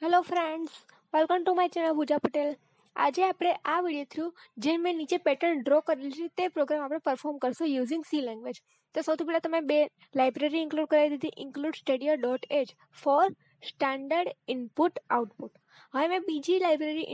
Hello friends, welcome to my channel Pooja Patel. આજે આપણે આ વિડીયો થ્રુ જે મેં નીચે પેટર્ન ડ્રો કરેલી છે તે પ્રોગ્રામ આપણે પરફોર્મ કરશું યુઝિંગ સી લેંગ્વેજ. તો સૌથી પહેલાં તમે બે લાઇબ્રેરી ઇન્ક્લુડ કરાવી દીધી, ઇન્ક્લુડ સ્ટેડિયો.h ફોર સ્ટાન્ડર્ડ ઇનપુટ આઉટપુટ. હવે મેં બીજી લાઇબ્રેરી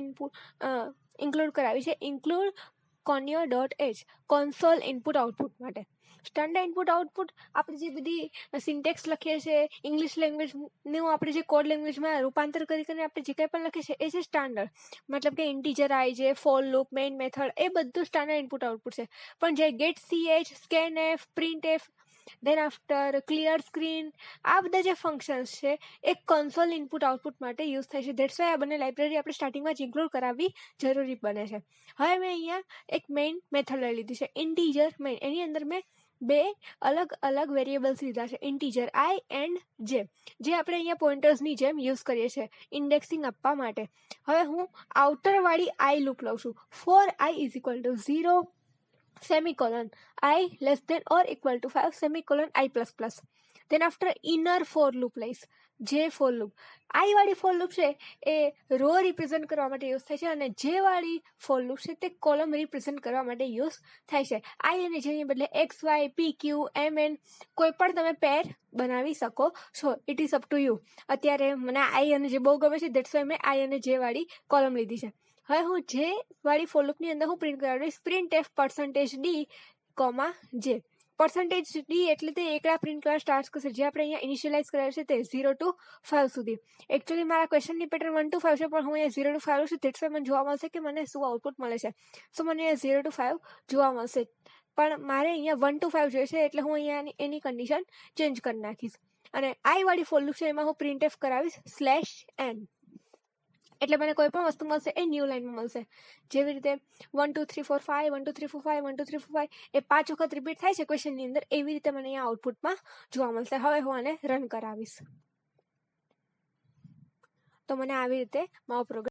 ઇન્ક્લુડ કરાવી છે, include conio.h console input output માટે. સ્ટાન્ડર્ડ ઇનપુટ આઉટપુટ આપણે જે બધી સિન્ટેક્સ લખીએ છીએ ઇંગ્લિશ લેંગ્વેજનું આપણે જે કોડ લેંગ્વેજમાં રૂપાંતર કરીને આપણે જે કંઈ પણ લખીએ છીએ એ છે સ્ટાન્ડર્ડ. મતલબ કે ઇન્ટીજર આઈ છે, ફોર લૂપ, મેઇન મેથડ, એ બધું સ્ટાન્ડર્ડ ઇનપુટ આઉટપુટ છે. પણ જે ગેટ ch, સ્કેનf, પ્રિન્ટf, દેન આફ્ટર ક્લિયર સ્ક્રીન, આ બધા જે ફંક્શન્સ છે એ કન્સોલ ઇનપુટ આઉટપુટ માટે યુઝ થાય છે. ધેટ્સ વાય આ બંને લાઇબ્રેરી આપણે સ્ટાર્ટિંગમાં જ ઇન્ક્લુડ કરાવવી જરૂરી બને છે. હવે મેં અહીંયા એક મેઇન મેથડ લઈ લીધી છે, ઇન્ટીજર મેઇન. એની અંદર મેં બે અલગ અલગ વેરિયેબલ્સ લીધા છે, ઇન્ટીજર આઈ એન્ડ જે આપણે અહીંયા પોઇન્ટર્સની જેમ યુઝ કરીએ છીએ ઇન્ડેક્સિંગ આપવા માટે. હવે હું આઉટરવાળી આઈ લૂપ લઉં છું. For I is equal to 0 semicolon I less than or equal to 5 semicolon I plus plus. Then after inner for loop લઈશ, જે ફોર લૂપ. આઈ વાળી ફોર લૂપ છે એ રો રિપ્રેઝન્ટ કરવા માટે યુઝ થાય છે અને જે વાળી ફોર લૂપ છે તે કોલમ રિપ્રેઝન્ટ કરવા માટે યુઝ થાય છે. આઈ અને જેની બદલે એક્સ વાય પી ક્યુ એમ એન કોઈ પણ તમે પેર બનાવી શકો છો. It is up to you. અત્યારે મને આઈ અને જે બહુ ગમે છે, ધેટ્સ વાય મેં આઈ અને જે વાળી કોલમ લીધી છે. હવે હું જે વાળી ફોર લૂપની અંદર હું પ્રિન્ટ કરાવીશ printf %d, જે %d એટલે તે એકડા પ્રિન્ટ કરવા સ્ટાર્ટ કરશે. જે આપણે અહીંયા ઇનિશિયલાઇઝ કરાવ્યું છે તે 0 to 5 સુધી. એકચ્યુઅલી મારા ક્વેશ્ચનની પેટર્ન 1 to 5 છે, પણ હું અહીંયા 0 to 5 છું. ધેટ્સ વાય મને જોવા મળશે કે મને શું આઉટપુટ મળે છે. સો મને અહીંયા 0 to 5 જોવા મળશે, પણ મારે અહીંયા 1 to 5 જોઈએ છે, એટલે હું અહીંયા એની કન્ડિશન ચેન્જ કરી નાખીશ. અને આઈ વાળી ફોર લૂપ છે એમાં હું printf કરાવીશ /n, એટલે મને કોઈ પણ વસ્તુ મળશે એ ન્યૂ લાઇનમાં મળશે. જેવી રીતે 1 2 3 4 5 1 2 3 4 5 1 2 3 4 5 એ 5 વખત રિપીટ થાય છે ક્વેશ્ચનની અંદર, એવી રીતે મને અહીંયા આઉટપુટમાં જોવા મળશે. હવે હું આને રન કરાવીશ તો મને આવી રીતે મારો પ્રોગ્રામ